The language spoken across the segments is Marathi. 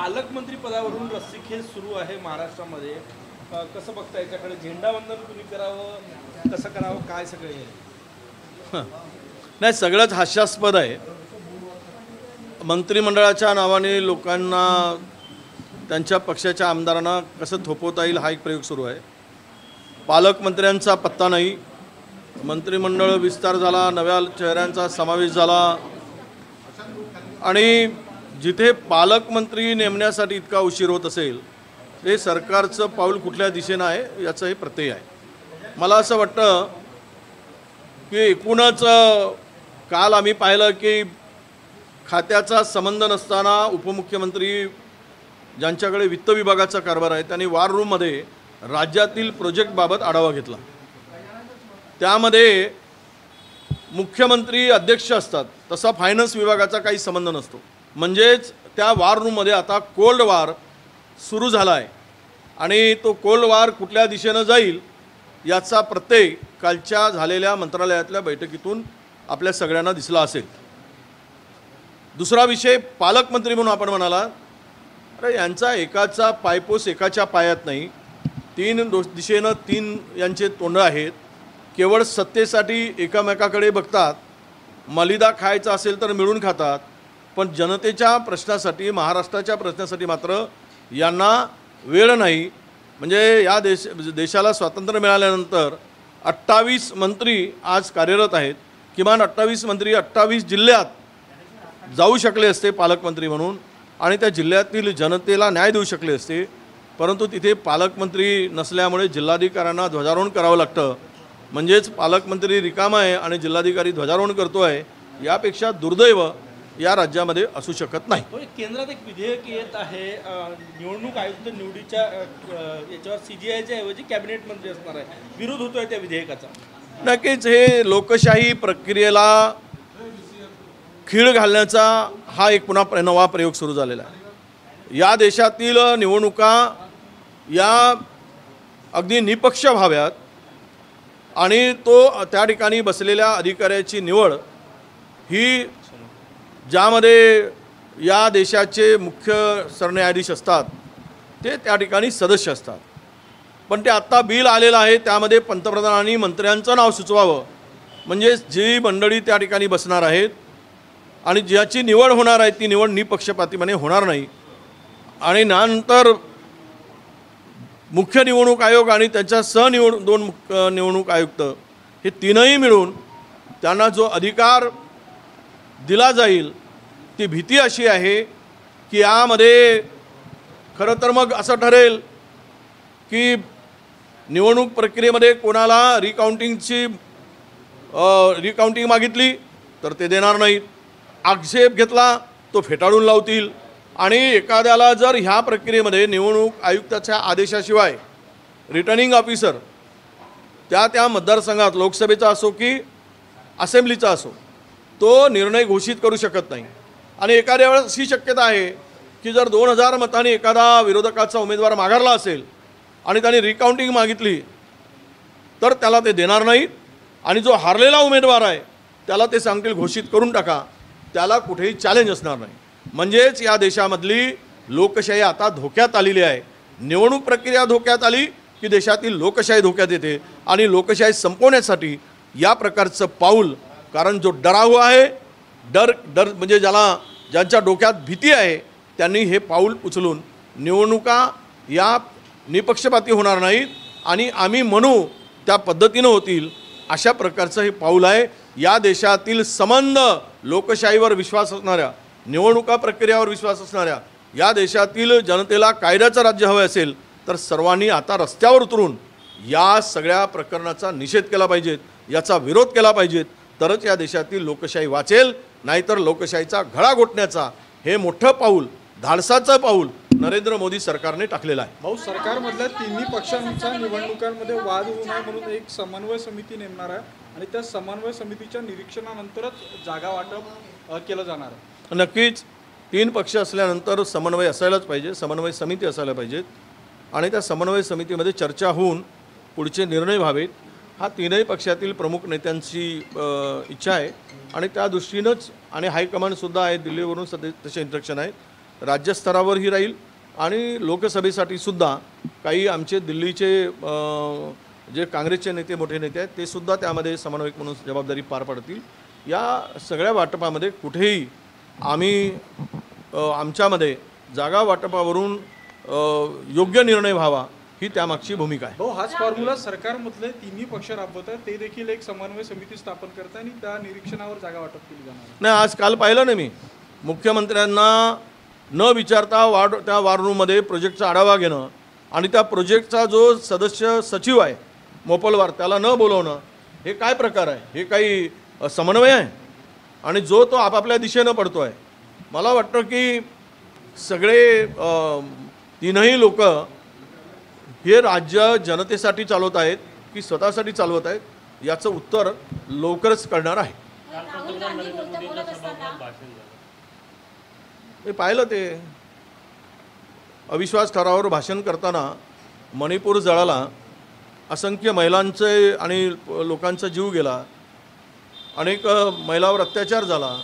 पालकमंत्री पदावरून रस्सीखेच सुरू आहे महाराष्ट्रामध्ये. कसं बघता याच्याकडे? झेंडावंदन कुणी करावं, कसं करावं, काय सगळे? नाही, सगळंच हास्यास्पद आहे. मंत्रिमंडळाच्या नावाने लोकांना त्यांच्या पक्षाच्या आमदारांना कसं थोपवता येईल हा एक प्रयोग सुरू आहे. पालकमंत्र्यांचा पत्ता नाही. मंत्रिमंडळ विस्तार झाला, नव्या चेहऱ्यांचा समावेश झाला आणि जिथे पालकमंत्री नेमण्यासाठी इतका उशीर होत असेल ते सरकारचं पाऊल कुठल्या दिशेनं आहे याचं हे प्रत्यय आहे. मला असं वाटतं की एकूणच काल आम्ही पाहिलं की खात्याचा संबंध नसताना उपमुख्यमंत्री ज्यांच्याकडे वित्त विभागाचा कारभार आहे त्यांनी वॉर रूममध्ये राज्यातील प्रोजेक्टबाबत आढावा घेतला. त्यामध्ये मुख्यमंत्री अध्यक्ष असतात, तसा फायनान्स विभागाचा काही संबंध नसतो. म्हणजेच त्या वॉर रूममध्ये आता कोल्ड वॉर सुरू झाला आहे आणि तो कोल्ड वॉर कुठल्या दिशेनं जाईल याचा प्रत्यय कालच्या झालेल्या मंत्रालयातल्या बैठकीतून आपल्या सगळ्यांना दिसला असेल. दुसरा विषय, पालकमंत्री म्हणून आपण म्हणाला, अरे यांचा एकाचा पायपोस एकाच्या पायात नाही. तीन दिशेनं तीन यांचे तोंड आहेत. केवळ सत्तेसाठी एकामेकाकडे बघतात. मलिदा खायचा असेल तर मिळून खातात, पण जनतेच्या प्रश्नासाठी, महाराष्ट्राच्या प्रश्नासाठी मात्र यांना वेळ नाही. म्हणजे या देशाला स्वातंत्र्य मिळाल्यानंतर 28 मंत्री आज कार्यरत आहेत. किमान 28 मंत्री 28 जिल्ह्यात जाऊ शकले असते पालकमंत्री म्हणून आणि त्या जिल्ह्यातील जनतेला न्याय देऊ शकले असते, परंतु तिथे पालकमंत्री नसल्यामुळे जिल्हाधिकाऱ्यांना ध्वजारोहण करावं लागतं. म्हणजेच पालकमंत्री रिकामा आहे आणि जिल्हाधिकारी ध्वजारोहण करतो आहे. यापेक्षा दुर्दैव या राज्यामध्ये असू शकत नाही. केंद्रात एक विधेयक येत आहे, निवडणूक आयुक्त निवडीच्या याच्यावर CGIच्या ऐवजी कॅबिनेट मंत्री असणार आहे. विरोध होतोय त्या विधेयकाचा. नक्कीच हे लोकशाही प्रक्रियेला खीळ घालण्याचा हा एक पुन्हा नवा प्रयोग सुरू झालेला आहे. या देशातील निवडणुका या अगदी निपक्ष व्हाव्यात आणि तो त्या ठिकाणी बसलेल्या अधिकाऱ्याची निवड ही ज्यामध्ये या देशाचे मुख्य सरन्यायाधीश असतात ते त्या ठिकाणी सदस्य असतात. पण ते आत्ता बिल आलेलं आहे त्यामध्ये पंतप्रधानांनी मंत्र्यांचं नाव सुचवावं. म्हणजे जी मंडळी त्या ठिकाणी बसणार आहेत आणि ज्याची निवड होणार आहे ती निवड निपक्षपातीपणे होणार नाही. आणि नंतर मुख्य निवडणूक आयोग आणि त्याच्या दोन निवडणूक आयुक्त हे तीनही मिळून त्यांना जो अधिकार दिला जाईल ती भीती अशी आहे की यामध्ये खरं तर मग असं ठरेल की निवडणूक प्रक्रियेमध्ये कोणाला रिकाउंटिंग मागितली तर ते देणार नाहीत. आक्षेप घेतला तो फेटाळून लावतील आणि एखाद्याला जर ह्या प्रक्रियेमध्ये निवडणूक आयुक्ताच्या आदेशाशिवाय रिटर्निंग ऑफिसर त्या मतदारसंघात लोकसभेचा असो की असेंब्लीचा असो तो निर्णय घोषित करू शकत नाही. आणि एखाद्या वेळेस अशी शक्यता आहे की जर 2000 मतांनी एखादा विरोधकाचा उमेदवार माघारला असेल आणि त्याने रिकाउंटिंग मागितली तर त्याला ते देणार नाहीत आणि जो हारलेला उमेदवार आहे त्याला ते सांगतील घोषित करून टाका, त्याला कुठेही चॅलेंज असणार नाही. म्हणजेच या देशामधली लोकशाही आता धोक्यात आलेली आहे. निवडणूक प्रक्रिया धोक्यात आली की देशातील लोकशाही धोक्यात येते आणि लोकशाही संपवण्यासाठी या प्रकारचं पाऊल, कारण जो डराव आहे, डर म्हणजे ज्यांच्या डोक्यात भीती आहे त्यांनी हे पाऊल उचलून निवडणुका या निपक्षपाती होणार नाहीत आणि आम्ही म्हणू त्या पद्धतीनं होतील अशा प्रकारचं हे पाऊल आहे. या देशातील संबंध लोकशाहीवर विश्वास असणाऱ्या, निवडणुका प्रक्रियेवर विश्वास असणाऱ्या या देशातील जनतेला कायद्याचं राज्य हवं असेल तर सर्वांनी आता रस्त्यावर उतरून या सगळ्या प्रकरणाचा निषेध केला पाहिजेत, याचा विरोध केला पाहिजेत, तरच या देशातील लोकशाही वाचेल. नाहीतर लोकशाहीचा घडा घोटण्याचा हे मोठं पाऊल, धाडसाचं पाऊल नरेंद्र मोदी सरकारने टाकलेलं आहे. भाऊ, सरकारमधल्या तिन्ही पक्षांचा निवडणुकांमध्ये वाद होऊ नये म्हणून एक समन्वय समिती नेमणार आहे आणि त्या समन्वय समितीच्या निरीक्षणानंतरच जागा वाटप केलं जाणार आहे. नक्कीच 3 पक्ष असल्यानंतर समन्वय असायलाच पाहिजे, समन्वय समिती असायला पाहिजेत आणि त्या समन्वय समितीमध्ये चर्चा होऊन पुढचे निर्णय व्हावेत. हा तीनही पक्षातील प्रमुख नेत्यांची इच्छा आहे आणि त्या दृष्टीनंच आणि हायकमांडसुद्धा आहे, दिल्लीवरून तसे इन्स्ट्रक्शन आहेत राज्यस्तरावरही राहील आणि लोकसभेसाठी सुद्धा काही आमचे दिल्लीचे जे काँग्रेसचे नेते मोठे नेते आहेत ते सुद्धा त्यामध्ये समन्वयक म्हणून जबाबदारी पार पाडतील. या सगळ्या वाटपामध्ये कुठेही आम्ही आमच्यामध्ये जागा वाटपावरून योग्य निर्णय व्हावा ही त्यामागची भूमिका आहे. भाऊ, हाच फॉर्म्युला सरकारमधले तिन्ही पक्ष राबवत आहेत. ते देखील एक समन्वय समिती स्थापन करतात आणि त्या निरीक्षणावर जागा वाटप केली जाणार आहे. नाही, आज काल पाहिलं ना मी मुख्यमंत्र्यांना न विचारता त्या वॉर रूममध्ये प्रोजेक्टचा आढावा घेणं आणि त्या प्रोजेक्टचा जो सदस्य सचिव आहे मोपलवार त्याला न बोलवणं, हे काय प्रकार आहे? हे काही समन्वय आहे? आणि जो तो आपापल्या दिशेनं पडतो आहे. मला वाटतं की सगळे तीनही लोक हे राज्य जनतेसाठी चालवत आहेत की स्वतःसाठी चालवत आहेत याचं उत्तर लवकरच कळणार आहे. मी पाहिलं ते अविश्वास ठरावावर भाषण करताना मणिपूर जळाला, असंख्य महिलांचे आणि लोकांचा जीव गेला, अनेक महिलांवर अत्याचार झाला,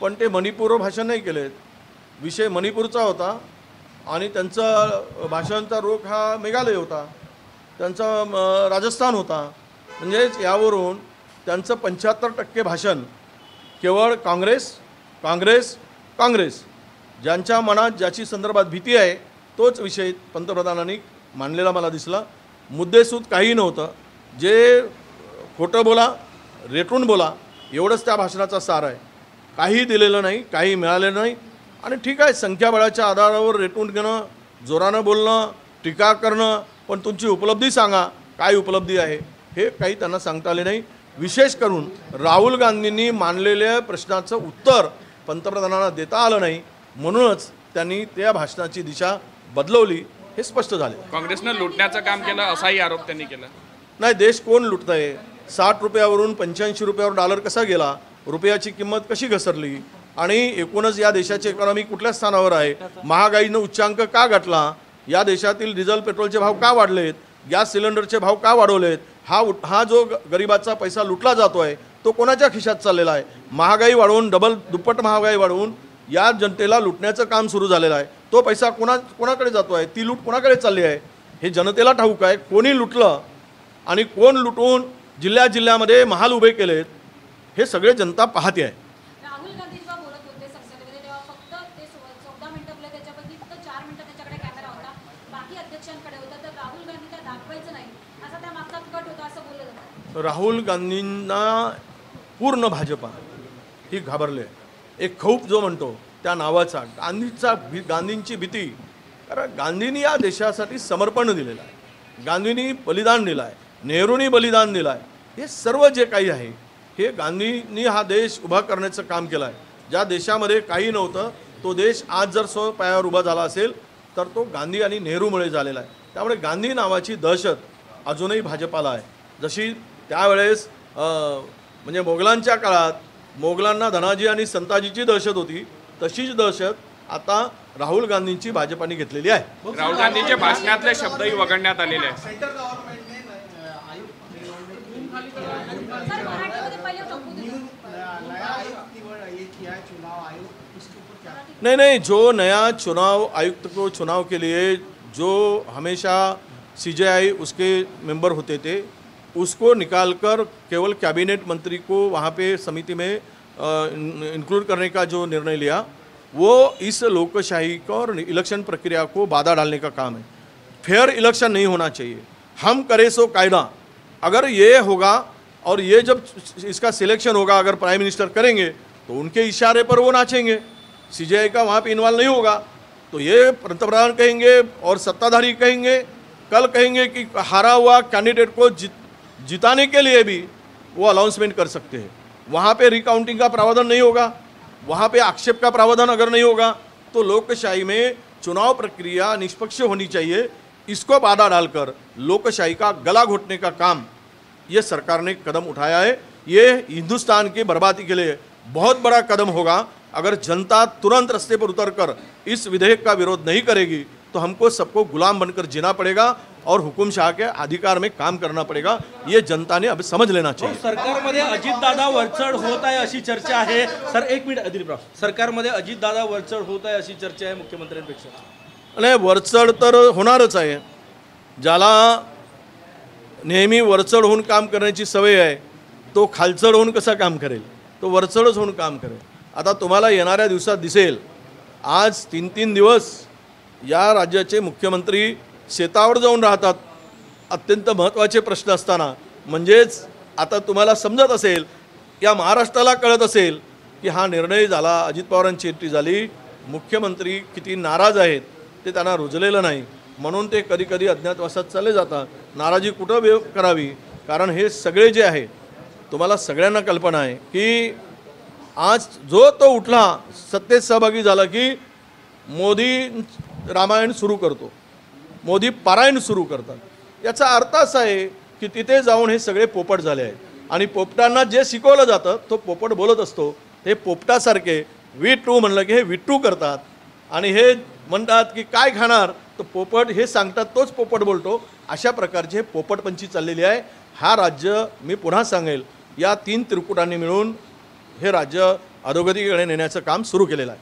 पण ते मणिपूरवर भाषण नाही केलेत. विषय मणिपूरचा होता आणि त्यांचा भाषणाचा रोख हा मेघालय होता, त्यांचा राजस्थान होता. म्हणजेच यावरून त्यांचं 75% भाषण केवळ काँग्रेस काँग्रेस काँग्रेस, ज्यांच्या मनात ज्याची संदर्भात भीती आहे तोच विषय पंतप्रधानांनी मांडलेला मला दिसला. मुद्देसूद काही नव्हतं. जे खोटं बोला, रेटून बोला एवढंच त्या भाषणाचा सार आहे. काही दिलेलं नाही, काही मिळालेलं नाही. आणि ठीक आहे, संख्याबळाच्या आधारावर रेटून घेणं, जोरानं बोलणं, टीका करणं, पण तुमची उपलब्धी सांगा, काय उपलब्धी आहे हे काही त्यांना सांगता आले नाही. विशेष करून राहुल गांधींनी मांडलेल्या प्रश्नाचं उत्तर पंतप्रधानांना देता आलं नाही, म्हणूनच त्यांनी त्या भाषणाची दिशा बदलवली हे स्पष्ट झाले. काँग्रेसनं लुटण्याचं काम केलं असाही आरोप त्यांनी केला. नाही, देश कोण लुटत आहे? 60 रुपयावरून 85 रुपयावर डॉलर कसा गेला, रुपयाची किंमत कशी घसरली आणि एकूणच या देशाची इकॉनॉमी कुठल्या स्थानावर आहे, महागाईनं उच्चांक का गाठला, या देशातील डिझेल पेट्रोलचे भाव का वाढलेत, गॅस सिलेंडरचे भाव का वाढवलेत, हा जो गरिबाचा पैसा लुटला जातो आहे तो कोणाच्या खिशात चाललेला आहे? महागाई वाढवून, डबल दुप्पट महागाई वाढवून या जनतेला लुटण्याचं काम सुरू झालेलं आहे. तो पैसा कोणाकडे जातो आहे? ती लूट कोणाकडे चालली आहे हे जनतेला ठाऊक आहे. कोणी लुटलं आणि कोण लुटून जिल्ह्यामध्ये महाल उभे केलेत हे सगळे जनता पाहते आहे. राहुल गांधी जेव्हा बोलत होते संसदेमध्ये तेव्हा फक्त ते 14 मिनिटं बोलले, त्याच्यापैकी फक्त 4 मिनिटं त्याच्याकडे कॅमेरा होता, बाकी अध्यक्षांकडे होता. तर राहुल गांधी त्या दाखवायचं नाही असा त्या मागचा कट होता असं बोललं जातं. राहुल गांधींना पूर्ण भाजपा ही घाबरले. एक खौफ जो म्हणतो त्या नावाचा, गांधींची भीती. कारण गांधींनी या देशासाठी समर्पण दिलेलं आहे, गांधींनी बलिदान दिलं आहे, नेहरूंनी बलिदान दिलं आहे. हे सर्व जे काही आहे हे गांधींनी हा देश उभा करण्याचं काम केलं आहे. ज्या देशामध्ये काही नव्हतं तो देश आज जर पायावर उभा झाला असेल तर तो गांधी आणि नेहरूमुळे झालेला आहे. त्यामुळे गांधी नावाची दहशत अजूनही भाजपाला आहे. जशी त्यावेळेस म्हणजे मोगलांच्या काळात मोगलांना धनाजी आणि संताजीची दहशत होती, तशीच दहशत आता राहुल गांधींची भाजपाने घेतलेली आहे. राहुल गांधींच्या भाषणातले शब्दही वगळण्यात आलेले आहेत. नहीं, जो नया चुनाव आयुक्त को चुनाव के लिए जो हमेशा सीजेआई उसके मेंबर होते थे उसको निकालकर केवल कैबिनेट मंत्री को वहाँ पे समिति में इंक्लूड करने का जो निर्णय लिया वो इस लोकशाही का और इलेक्शन प्रक्रिया को बाधा डालने का काम है. फेयर इलेक्शन नहीं होना चाहिए. हम करे सो कायदा. अगर ये होगा और ये जब इसका सिलेक्शन होगा, अगर प्राइम मिनिस्टर करेंगे तो उनके इशारे पर वो नाचेंगे. सीजेआई का वहाँ पे इन्वॉल्व नहीं होगा तो ये पंतप्रधान कहेंगे और सत्ताधारी कहेंगे, कल कहेंगे कि हारा हुआ कैंडिडेट को जिताने के लिए भी वो अनाउंसमेंट कर सकते हैं. वहाँ पे रिकाउंटिंग का प्रावधान नहीं होगा, वहाँ पे आक्षेप का प्रावधान अगर नहीं होगा तो लोकशाही में चुनाव प्रक्रिया निष्पक्ष होनी चाहिए. इसको बाधा डालकर लोकशाही का गला घोटने का काम ये सरकार ने कदम उठाया है. ये हिंदुस्तान की बर्बादी के लिए बहुत बड़ा कदम होगा. अगर जनता तुरंत रास्ते पर उतरकर इस विधेयक का विरोध नहीं करेगी तो हमको सबको गुलाम बनकर जीना पड़ेगा. और हुकुमशाह के अधिकार में काम करना पड़ेगा, ये जनता ने अब समझ लेना चाहिए। सरकारमध्ये अजितदादा वरचढ होत आहे अशी चर्चा आहे. सर एक मिनिट दिलीपराव, सरकारमध्ये अजितदादा वरचढ होत आहे अशी चर्चा आहे मुख्यमंत्र्यांपेक्षा. आणि वरचढ तर होणारच आहे. ज्याला नेहमी वरचढ होऊन काम करण्याची सवय आहे तो खालचढ होऊन कसा काम करेल? तो वरचढच होऊन काम करेल. आता तुम्हाला येणाऱ्या दिवसात दिसेल, आज 3-3 दिवस या राज्याचे मुख्यमंत्री शेतावर जाऊन राहतात अत्यंत महत्त्वाचे प्रश्न असताना. म्हणजेच आता तुम्हाला समजत असेल, या महाराष्ट्राला कळत असेल की हा निर्णय झाला, अजित पवारांची एंट्री झाली, मुख्यमंत्री किती नाराज आहेत ते त्यांना रुजलेलं नाही, म्हणून ते कधी कधी अज्ञातवासात चालले जातात. नाराजी कुठं करावी? कारण हे सगळे जे आहे, तुम्हाला सगळ्यांना कल्पना आहे की आज जो तो उठला, सत्तेत सहभागी झाला की मोदी रामायण सुरू करतो, मोदी पारायण सुरू करतात. याचा अर्थ असा आहे की तिथे जाऊन हे सगळे पोपट झाले आहेत आणि पोपटांना जे शिकवलं जातं तो पोपट बोलत असतो. हे पोपटासारखे विटू म्हणलं की हे विटू करतात आणि हे म्हणतात की काय खाणार, तर पोपट हे सांगतात तोच पोपट बोलतो. अशा प्रकारचे हे पोपटपंची चाललेली आहे. हा राज्य, मी पुन्हा सांगेल, या 3 त्रिकुटांनी मिळून हे राज्य अधोगतीकडे नेण्याचं काम सुरू केलेलं आहे.